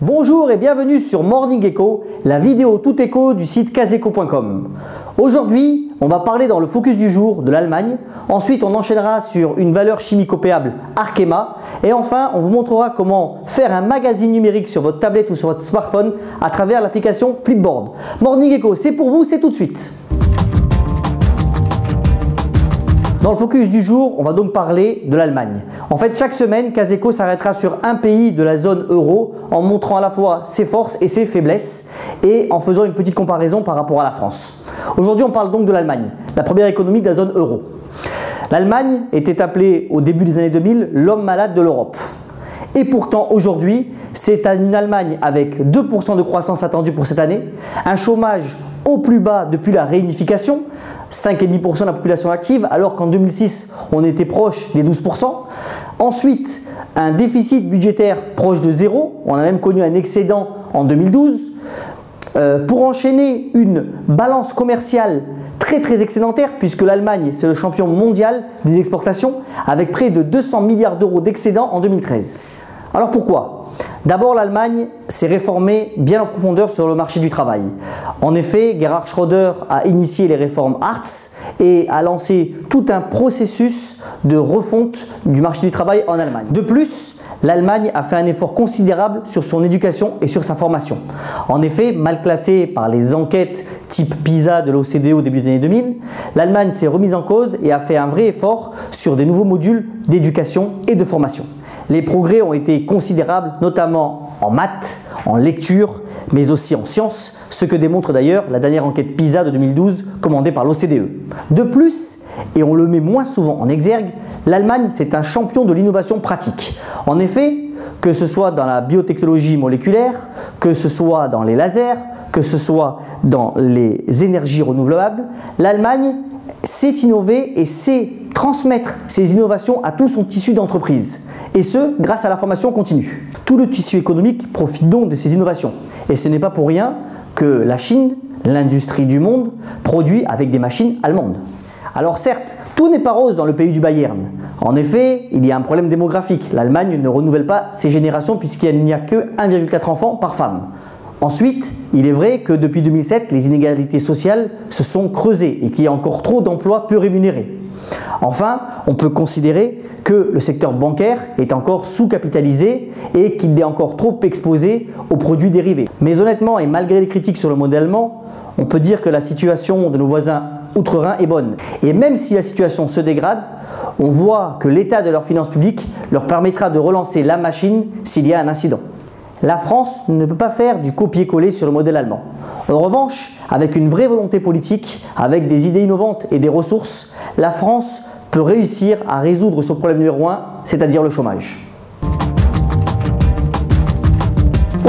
Bonjour et bienvenue sur Morning Echo, la vidéo tout écho du site caseco.com. Aujourd'hui, on va parler dans le focus du jour de l'Allemagne. Ensuite, on enchaînera sur une valeur chimico-péable Arkema. Et enfin, on vous montrera comment faire un magazine numérique sur votre tablette ou sur votre smartphone à travers l'application Flipboard. Morning Echo, c'est pour vous, c'est tout de suite. Dans le focus du jour, on va donc parler de l'Allemagne. En fait, chaque semaine, Caseco s'arrêtera sur un pays de la zone euro en montrant à la fois ses forces et ses faiblesses et en faisant une petite comparaison par rapport à la France. Aujourd'hui, on parle donc de l'Allemagne, la première économie de la zone euro. L'Allemagne était appelée au début des années 2000 l'homme malade de l'Europe. Et pourtant, aujourd'hui, c'est une Allemagne avec 2% de croissance attendue pour cette année, un chômage au plus bas depuis la réunification, 5,5% de la population active, alors qu'en 2006, on était proche des 12%. Ensuite, un déficit budgétaire proche de zéro, on a même connu un excédent en 2012. Pour enchaîner une balance commerciale très excédentaire, puisque l'Allemagne, c'est le champion mondial des exportations, avec près de 200 milliards d'euros d'excédent en 2013. Alors pourquoi ? D'abord, l'Allemagne s'est réformée bien en profondeur sur le marché du travail. En effet, Gerhard Schröder a initié les réformes Hartz et a lancé tout un processus de refonte du marché du travail en Allemagne. De plus, l'Allemagne a fait un effort considérable sur son éducation et sur sa formation. En effet, mal classée par les enquêtes type PISA de l'OCDE au début des années 2000, l'Allemagne s'est remise en cause et a fait un vrai effort sur des nouveaux modules d'éducation et de formation. Les progrès ont été considérables, notamment en maths, en lecture, mais aussi en sciences, ce que démontre d'ailleurs la dernière enquête PISA de 2012 commandée par l'OCDE. De plus, et on le met moins souvent en exergue, l'Allemagne c'est un champion de l'innovation pratique. En effet, que ce soit dans la biotechnologie moléculaire, que ce soit dans les lasers, que ce soit dans les énergies renouvelables, l'Allemagne sait innover et sait transmettre ses innovations à tout son tissu d'entreprise. Et ce, grâce à la formation continue. Tout le tissu économique profite donc de ces innovations. Et ce n'est pas pour rien que la Chine, l'industrie du monde, produit avec des machines allemandes. Alors certes, tout n'est pas rose dans le pays du Bayern. En effet, il y a un problème démographique. L'Allemagne ne renouvelle pas ses générations puisqu'il n'y a que 1,4 enfants par femme. Ensuite, il est vrai que depuis 2007, les inégalités sociales se sont creusées et qu'il y a encore trop d'emplois peu rémunérés. Enfin, on peut considérer que le secteur bancaire est encore sous-capitalisé et qu'il est encore trop exposé aux produits dérivés. Mais honnêtement, et malgré les critiques sur le modèle allemand, on peut dire que la situation de nos voisins outre-Rhin est bonne. Et même si la situation se dégrade, on voit que l'état de leurs finances publiques leur permettra de relancer la machine s'il y a un incident. La France ne peut pas faire du copier-coller sur le modèle allemand. En revanche, avec une vraie volonté politique, avec des idées innovantes et des ressources, la France peut réussir à résoudre son problème numéro 1, c'est-à-dire le chômage.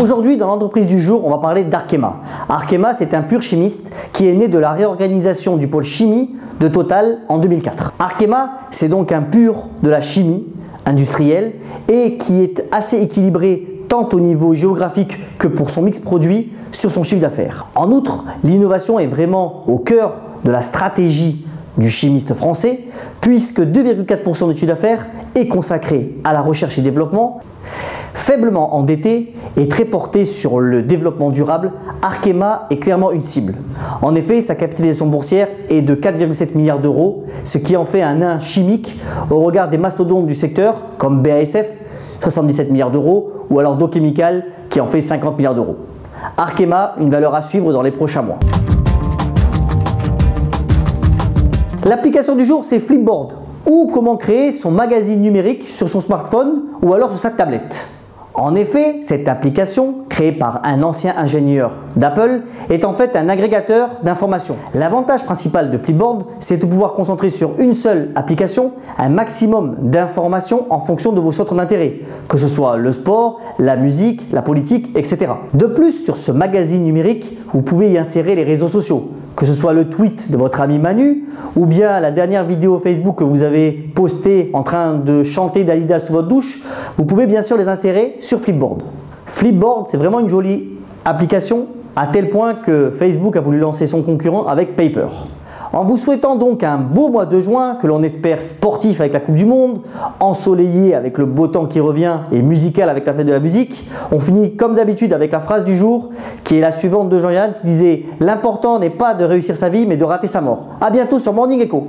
Aujourd'hui, dans l'entreprise du jour, on va parler d'Arkema. Arkema, c'est un pur chimiste qui est né de la réorganisation du pôle chimie de Total en 2004. Arkema, c'est donc un pur de la chimie industrielle et qui est assez équilibré tant au niveau géographique que pour son mix produit sur son chiffre d'affaires. En outre, l'innovation est vraiment au cœur de la stratégie du chimiste français puisque 2,4% de chiffre d'affaires est consacré à la recherche et développement. Faiblement endetté et très porté sur le développement durable, Arkema est clairement une cible. En effet, sa capitalisation boursière est de 4,7 milliards d'euros, ce qui en fait un nain chimique au regard des mastodontes du secteur comme BASF, 77 milliards d'euros, ou alors Dow Chemical qui en fait 50 milliards d'euros. Arkema, une valeur à suivre dans les prochains mois. L'application du jour, c'est Flipboard, ou comment créer son magazine numérique sur son smartphone ou alors sur sa tablette. En effet, cette application, créée par un ancien ingénieur d'Apple, est en fait un agrégateur d'informations. L'avantage principal de Flipboard, c'est de pouvoir concentrer sur une seule application un maximum d'informations en fonction de vos centres d'intérêt, que ce soit le sport, la musique, la politique, etc. De plus, sur ce magazine numérique, vous pouvez y insérer les réseaux sociaux, que ce soit le tweet de votre ami Manu ou bien la dernière vidéo Facebook que vous avez postée en train de chanter Dalida sous votre douche, vous pouvez bien sûr les insérer sur Flipboard. Flipboard, c'est vraiment une jolie application à tel point que Facebook a voulu lancer son concurrent avec Paper. En vous souhaitant donc un beau mois de juin, que l'on espère sportif avec la Coupe du Monde, ensoleillé avec le beau temps qui revient et musical avec la fête de la musique, on finit comme d'habitude avec la phrase du jour qui est la suivante de Jean-Yann qui disait « L'important n'est pas de réussir sa vie mais de rater sa mort ». A bientôt sur Morning Echo.